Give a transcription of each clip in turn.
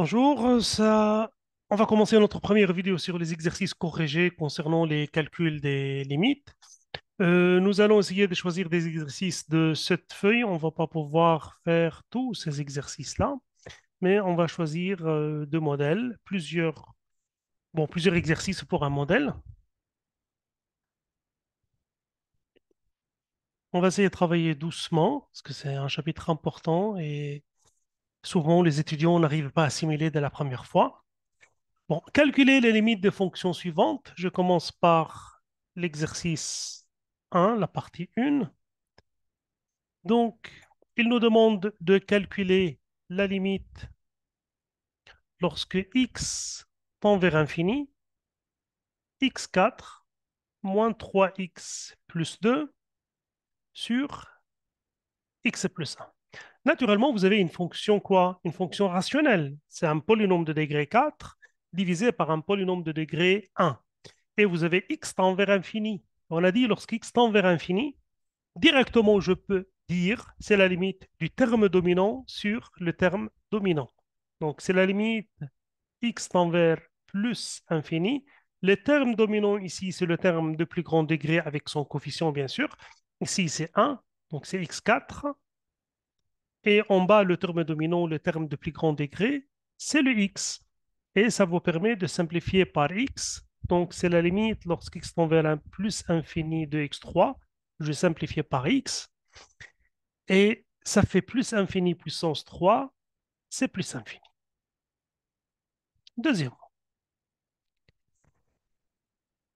Bonjour, on va commencer notre première vidéo sur les exercices corrigés concernant les calculs des limites. Nous allons essayer de choisir des exercices de cette feuille. On ne va pas pouvoir faire tous ces exercices-là, mais on va choisir deux modèles, plusieurs exercices pour un modèle. On va essayer de travailler doucement, parce que c'est un chapitre important et souvent les étudiants n'arrivent pas à assimiler dès la première fois. Bon, calculer les limites des fonctions suivantes. Je commence par l'exercice 1, la partie 1. Donc, il nous demande de calculer la limite lorsque x tend vers infini, x4 moins 3x plus 2 sur x plus 1. Naturellement, vous avez une fonction quoi? Une fonction rationnelle. C'est un polynôme de degré 4 divisé par un polynôme de degré 1. Et vous avez x tend vers infini. On a dit lorsque x tend vers infini, directement je peux dire c'est la limite du terme dominant sur le terme dominant. Donc c'est la limite x tend vers plus infini. Le terme dominant ici, c'est le terme de plus grand degré avec son coefficient, bien sûr. Ici, c'est 1, donc c'est x4. Et en bas, le terme dominant, le terme de plus grand degré, c'est le x. Et ça vous permet de simplifier par x. Donc, c'est la limite lorsque x tend vers un plus infini de x3. Je simplifie par x. Et ça fait plus infini puissance 3, c'est plus infini. Deuxièmement,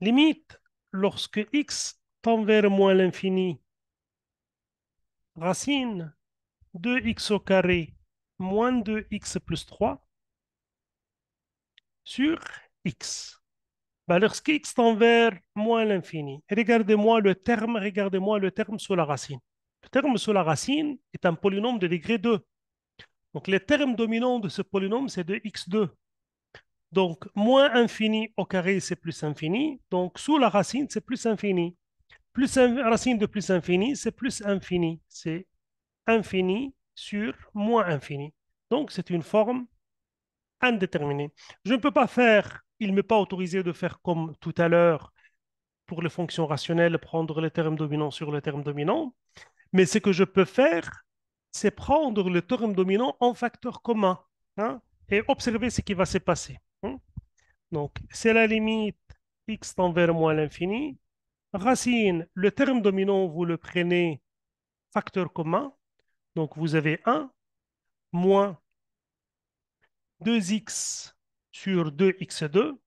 limite lorsque x tend vers moins l'infini, racine 2x au carré moins 2x plus 3 sur x. Ben, lorsque x tend vers moins l'infini, regardez-moi le terme sous la racine. Le terme sous la racine est un polynôme de degré 2. Donc, le terme dominant de ce polynôme, c'est de x2. Donc, moins infini au carré, c'est plus infini. Donc, sous la racine, c'est plus infini. Racine de plus infini, c'est plus infini. C'est infini sur moins infini. Donc, c'est une forme indéterminée. Je ne peux pas faire, il ne m'est pas autorisé de faire comme tout à l'heure pour les fonctions rationnelles, prendre le terme dominant sur le terme dominant. Mais ce que je peux faire, c'est prendre le terme dominant en facteur commun, hein, et observer ce qui va se passer, hein. Donc, c'est la limite x tend vers moins l'infini. Racine, le terme dominant, vous le prenez facteur commun. Donc, vous avez 1 moins 2x sur 2x2.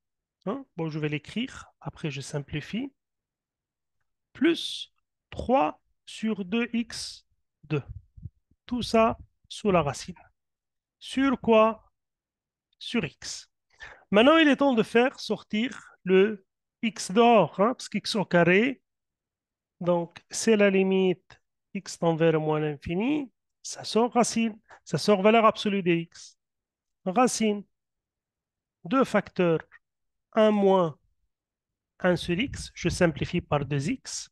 Hein. Bon, je vais l'écrire. Après, je simplifie. Plus 3 sur 2x2. Tout ça sous la racine. Sur quoi? Sur x. Maintenant, il est temps de faire sortir le x dehors, hein, parce qu'x au carré, donc c'est la limite x tend vers moins l'infini, ça sort racine, ça sort valeur absolue de x. Racine, deux facteurs, un moins 1 sur x, je simplifie par 2x,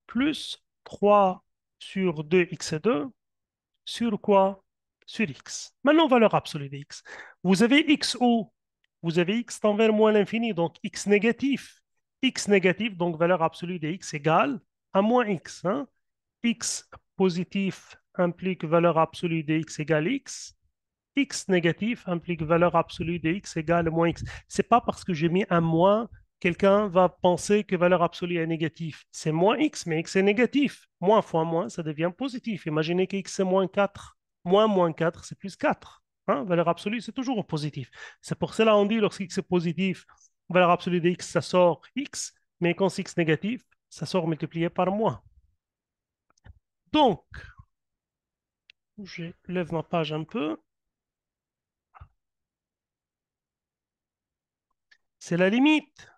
plus 3 sur 2x2, sur quoi? Sur x. Maintenant, valeur absolue de x. Vous avez x haut, vous avez x tend vers moins l'infini, donc x négatif. X négatif, donc valeur absolue de x égale à moins x, hein. X positif implique valeur absolue de x égale x. X négatif implique valeur absolue de x égale moins x. C'est pas parce que j'ai mis un moins, quelqu'un va penser que valeur absolue est négative. C'est moins x, mais x est négatif. Moins fois moins, ça devient positif. Imaginez que x est moins 4. Moins 4, c'est plus 4. Hein? Valeur absolue, c'est toujours positif. C'est pour cela qu'on dit lorsque x est positif, valeur absolue de x, ça sort x, mais quand c'est x négatif, ça sort multiplié par moins. Donc, je lève ma page un peu. C'est la limite.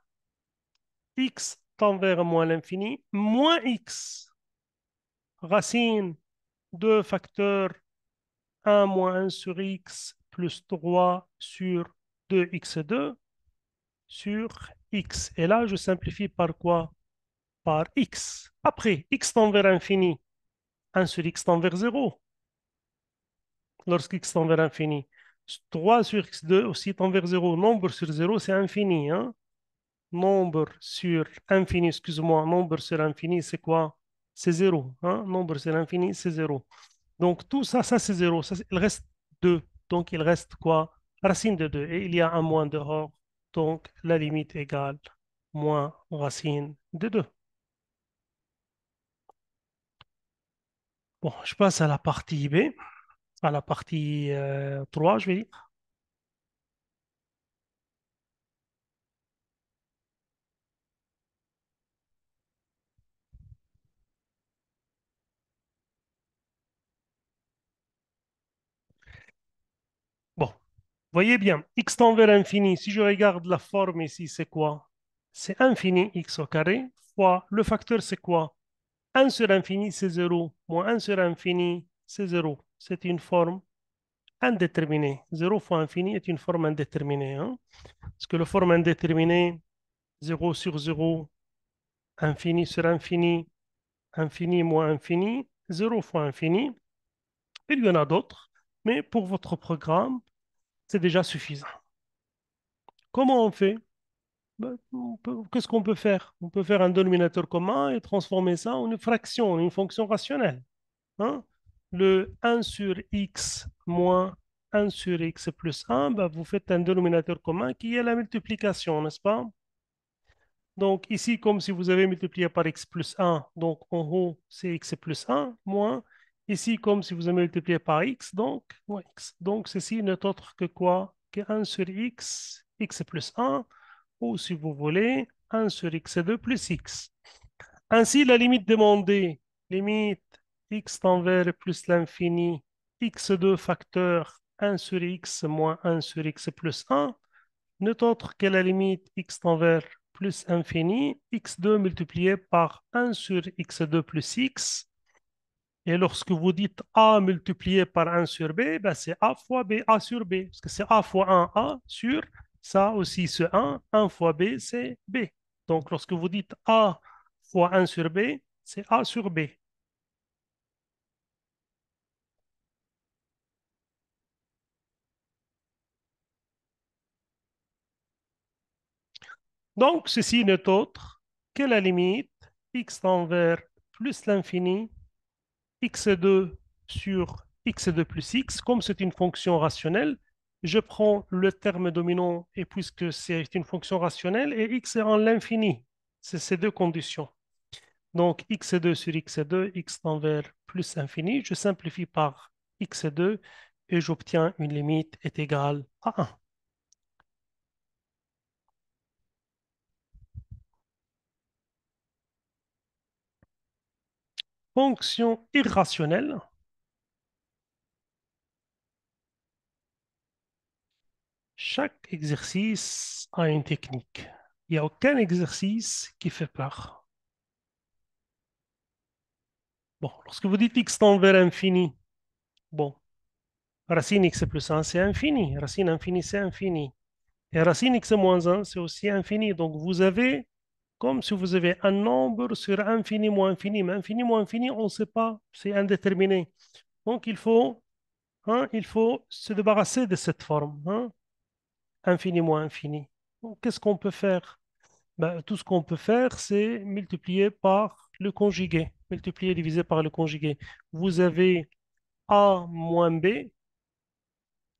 X tend vers moins l'infini, moins x, racine 2 facteurs 1 moins 1 sur x plus 3 sur 2x2 sur x. Et là, je simplifie par quoi? Par x. Après, x tend vers infini, 1 sur x tend vers 0. Lorsque x tend vers infini, 3 sur x2 aussi tend vers 0. Nombre sur 0, c'est infini. Hein? Nombre sur infini, excuse-moi, nombre sur infini, c'est quoi? C'est 0. Hein? Nombre sur infini, c'est 0. Donc tout ça, ça c'est 0. Ça, il reste 2. Donc il reste quoi? Racine de 2. Et il y a un moins dehors. Donc la limite égale moins racine de 2. Bon, je passe à la partie B, à la partie 3, je vais dire. Bon, voyez bien, x tend vers l'infini. Si je regarde la forme ici, c'est quoi? C'est infini x au carré fois le facteur, c'est quoi? 1 sur infini, c'est 0, moins 1 sur infini, c'est 0. C'est une forme indéterminée. 0 fois infini est une forme indéterminée. Hein? Parce que la forme indéterminée, 0 sur 0, infini sur infini, infini moins infini, 0 fois infini. Il y en a d'autres, mais pour votre programme, c'est déjà suffisant. Comment on fait? Ben, qu'est-ce qu'on peut faire? On peut faire un dénominateur commun et transformer ça en une fraction, en une fonction rationnelle. Hein? Le 1 sur x moins 1 sur x plus 1, ben, vous faites un dénominateur commun qui est la multiplication, n'est-ce pas? Donc ici, comme si vous avez multiplié par x plus 1, donc en haut, c'est x plus 1, moins, ici, comme si vous avez multiplié par x, donc moins x. Donc ceci n'est autre que quoi? Que 1 sur x, x plus 1, ou si vous voulez, 1 sur x2 plus x. Ainsi, la limite demandée, limite x tend vers plus l'infini, x2 facteur 1 sur x moins 1 sur x plus 1, n'est autre que la limite x tend vers plus infini, x2 multiplié par 1 sur x2 plus x. Et lorsque vous dites a multiplié par 1 sur b, ben c'est a fois b, a sur b, parce que c'est a fois 1, a sur ça aussi, ce 1 fois b, c'est b. Donc lorsque vous dites a fois 1 sur b, c'est a sur b. Donc ceci n'est autre que la limite x tend vers plus l'infini x2 sur x2 plus x, comme c'est une fonction rationnelle, je prends le terme dominant et puisque c'est une fonction rationnelle et x est en l'infini. C'est ces deux conditions. Donc x2 sur x2, x tend vers plus infini, je simplifie par x2 et j'obtiens une limite est égale à 1. Fonction irrationnelle, chaque exercice a une technique. Il n'y a aucun exercice qui fait peur. Bon, lorsque vous dites x tend vers infini, bon, racine x plus 1, c'est infini. Racine infinie, c'est infini. Et racine x moins 1, c'est aussi infini. Donc, vous avez, comme si vous avez un nombre sur infini moins infini. Mais infini moins infini, on ne sait pas, c'est indéterminé. Donc, il faut se débarrasser de cette forme. Hein, infini moins infini. Donc, qu'est-ce qu'on peut faire? Ben, tout ce qu'on peut faire, c'est multiplier par le conjugué. Multiplier, diviser par le conjugué. Vous avez a moins b,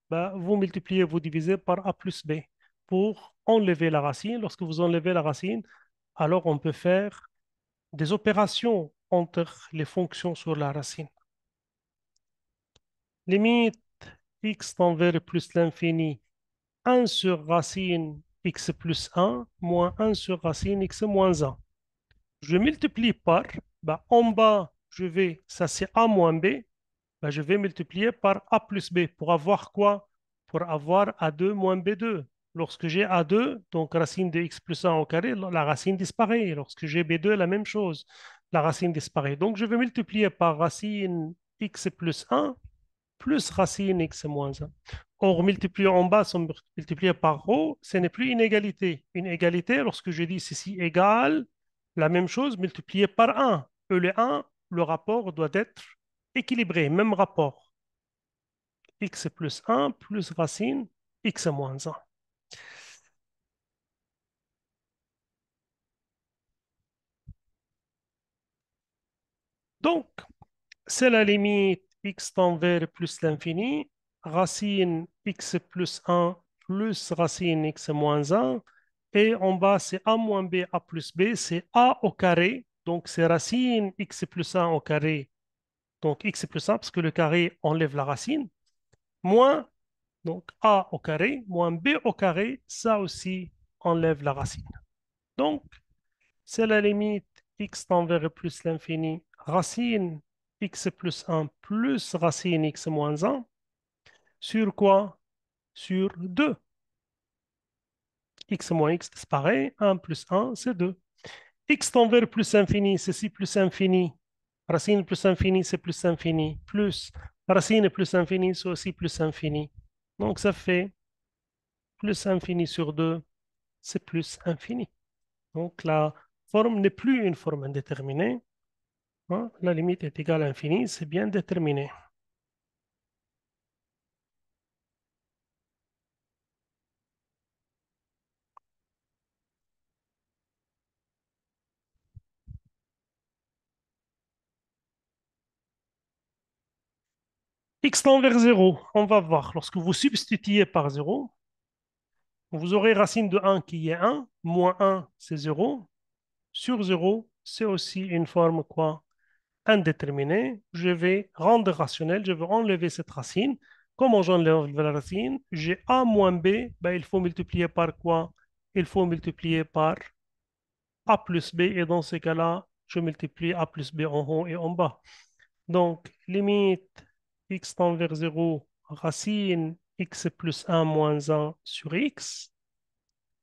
bah, vous multipliez, vous divisez par a plus b pour enlever la racine. Lorsque vous enlevez la racine, alors on peut faire des opérations entre les fonctions sur la racine. Limite x tend vers plus l'infini, 1 sur racine x plus 1 moins 1 sur racine x moins 1. Je multiplie par, bah, en bas, ça c'est a moins b, ben, je vais multiplier par A plus B pour avoir quoi? Pour avoir A2 moins B2. Lorsque j'ai A2, donc racine de x plus 1 au carré, la racine disparaît. Lorsque j'ai B2, la même chose, la racine disparaît. Donc je vais multiplier par racine x plus 1 plus racine x moins 1. Or, multiplier en bas sans multiplier par haut, ce n'est plus une égalité. Une égalité, lorsque je dis ceci égale, la même chose multiplié par 1. Et le 1, le rapport doit être équilibré, même rapport. x plus 1 plus racine x moins 1. Donc, c'est la limite x tend vers plus l'infini, racine x plus 1 plus racine x moins 1. Et en bas, c'est a moins b, a plus b, c'est a au carré. Donc, c'est racine x plus 1 au carré. Donc, x plus 1, parce que le carré enlève la racine. Moins, donc a au carré, moins b au carré, ça aussi enlève la racine. Donc, c'est la limite x tend vers plus l'infini, racine x plus 1 plus racine x moins 1, sur quoi? Sur 2. X moins x disparaît, 1 plus 1, c'est 2. X tend vers plus infini, ceci plus infini. Racine plus infini, c'est plus infini. Plus racine plus infini, c'est aussi plus infini. Donc ça fait plus infini sur 2, c'est plus infini. Donc la forme n'est plus une forme indéterminée. Hein. La limite est égale à l'infini, c'est bien déterminé. X tend vers 0, on va voir. Lorsque vous substituez par 0, vous aurez racine de 1 qui est 1, moins 1 c'est 0, sur 0 c'est aussi une forme quoi? Indéterminée. Je vais rendre rationnel, je vais enlever cette racine. Comment j'enlève la racine? J'ai a moins b, ben, il faut multiplier par quoi? Il faut multiplier par a plus b, et dans ce cas-là, je multiplie a plus b en haut et en bas. Donc, limite x tend vers 0, racine x plus 1 moins 1 sur x.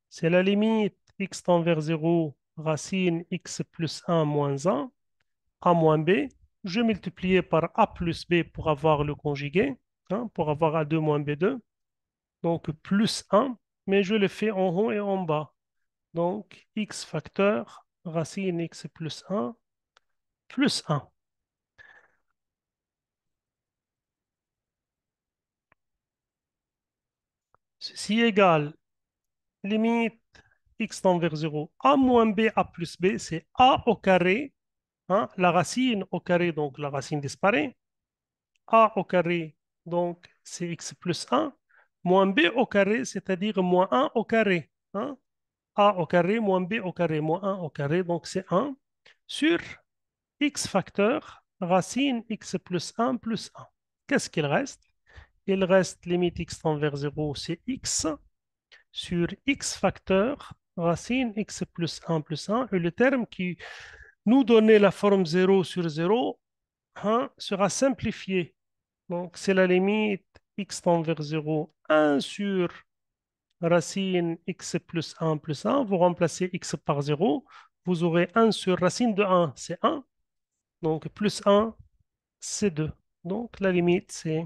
C'est la limite x tend vers 0, racine x plus 1 moins 1, a moins b. Je multiplie par a plus b pour avoir le conjugué, hein, pour avoir a2 moins b2. Donc, plus 1, mais je le fais en haut et en bas. Donc, x facteur, racine x plus 1, plus 1. Ceci égale limite x tend vers 0, a moins b, a plus b, c'est a au carré, hein, la racine au carré, donc la racine disparaît, a au carré, donc c'est x plus 1, moins b au carré, c'est-à-dire moins 1 au carré, hein, a au carré, moins b au carré, moins 1 au carré, donc c'est 1, sur x facteur, racine x plus 1 plus 1. Qu'est-ce qu'il reste? Il reste limite x tend vers 0, c'est x, sur x facteur racine x plus 1 et le terme qui nous donnait la forme 0 sur 0 hein, sera simplifié. Donc c'est la limite x tend vers 0, 1 sur racine x plus 1. Vous remplacez x par 0, vous aurez 1 sur racine de 1, c'est 1. Donc plus 1, c'est 2. Donc la limite, c'est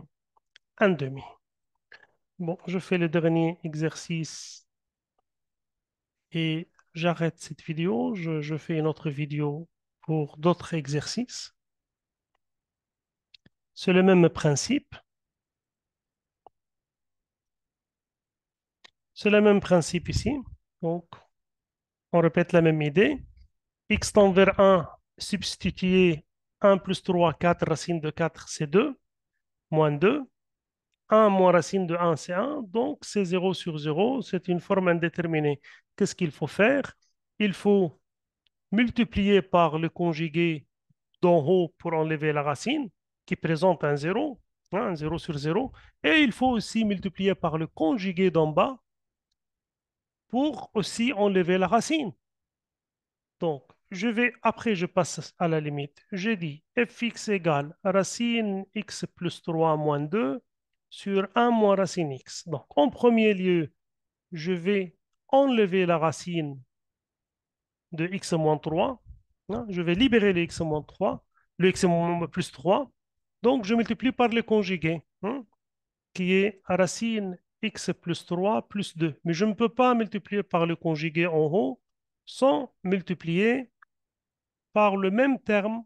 1 demi. Bon, je fais le dernier exercice et j'arrête cette vidéo. Je fais une autre vidéo pour d'autres exercices. C'est le même principe. C'est le même principe ici. Donc, on répète la même idée. X tend vers 1, substituer 1 plus 3, 4, racine de 4, c'est 2, moins 2. 1 moins racine de 1, c'est 1. Donc, c'est 0 sur 0. C'est une forme indéterminée. Qu'est-ce qu'il faut faire? Il faut multiplier par le conjugué d'en haut pour enlever la racine qui présente un 0, hein, un 0 sur 0. Et il faut aussi multiplier par le conjugué d'en bas pour aussi enlever la racine. Donc, après, je passe à la limite. J'ai dit fx égale racine x plus 3 moins 2 sur 1 moins racine x. Donc, en premier lieu, je vais enlever la racine de x moins 3. Hein, je vais libérer le x moins 3, le x moins plus 3. Donc, je multiplie par le conjugué, hein, qui est racine x plus 3 plus 2. Mais je ne peux pas multiplier par le conjugué en haut sans multiplier par le même terme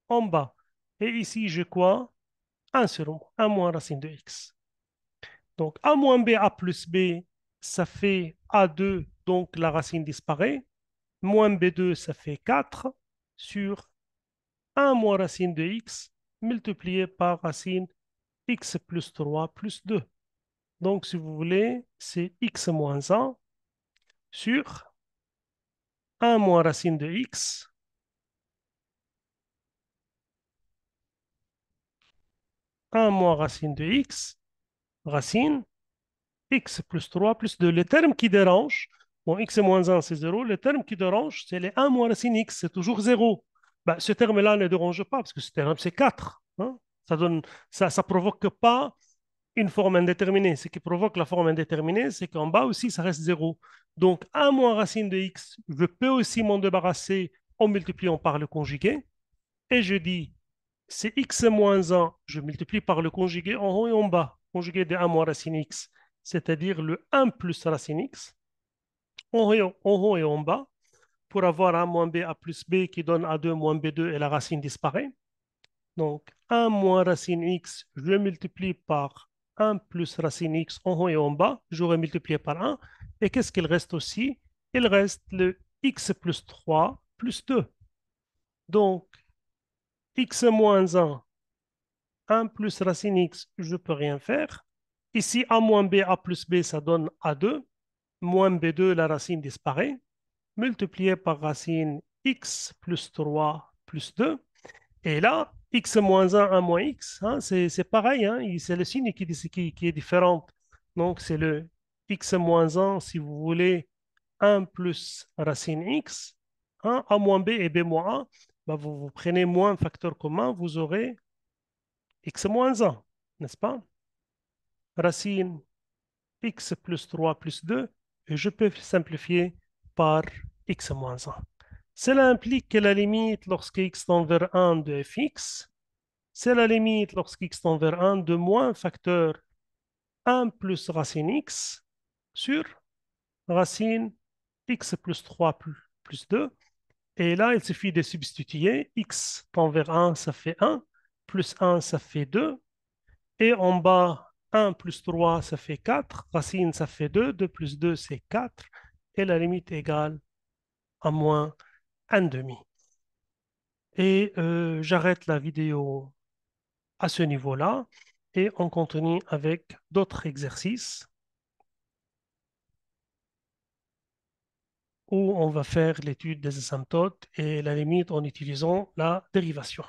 en bas. Et ici, j'ai quoi? 1 sur 1 moins racine de x. Donc a moins b, a plus b, ça fait a2, donc la racine disparaît. Moins b2, ça fait 4 sur 1 moins racine de x multiplié par racine x plus 3 plus 2. Donc, si vous voulez, c'est x moins 1 sur 1 moins racine de x, 1 moins racine de x, racine x plus 3 plus 2. Le terme qui dérange, bon, x moins 1, c'est 0. Le terme qui dérange, c'est les 1 moins racine x, c'est toujours 0. Ben, ce terme-là ne dérange pas, parce que ce terme, c'est 4. Hein. Ça provoque pas une forme indéterminée. Ce qui provoque la forme indéterminée, c'est qu'en bas aussi, ça reste 0. Donc, 1 moins racine de x, je peux aussi m'en débarrasser en multipliant par le conjugué. Et je dis, c'est x moins 1, je multiplie par le conjugué en haut et en bas. Conjugué de 1 moins racine x, c'est-à-dire le 1 plus racine x, en haut et en bas, pour avoir a moins b, a plus b qui donne a2 moins b2 et la racine disparaît. Donc, 1 moins racine x, je multiplie par 1 plus racine x en haut et en bas. J'aurais multiplié par 1. Et qu'est-ce qu'il reste aussi? Il reste le x plus 3 plus 2. Donc, x moins 1, 1 plus racine x, je ne peux rien faire. Ici, a moins b, a plus b, ça donne a2. Moins b2, la racine disparaît. Multiplié par racine x plus 3 plus 2. Et là, x moins 1 moins x, hein, c'est pareil, hein, c'est le signe qui est différent. Donc, c'est le x moins 1, si vous voulez, 1 plus racine x, hein, a moins b et b moins a. Bah, vous prenez moins facteur commun, vous aurez x moins 1, n'est-ce pas? Racine x plus 3 plus 2, et je peux simplifier par x moins 1. Cela implique que la limite lorsque x tend vers 1 de fx, c'est la limite lorsque x tend vers 1 de moins facteur 1 plus racine x sur racine x plus 3 plus 2. Et là, il suffit de substituer. X tend vers 1, ça fait 1. Plus 1, ça fait 2. Et en bas, 1 plus 3, ça fait 4. Racine, ça fait 2. 2 plus 2, c'est 4. Et la limite égale à moins 1 demi. Et j'arrête la vidéo à ce niveau-là et on continue avec d'autres exercices où on va faire l'étude des asymptotes et la limite en utilisant la dérivation.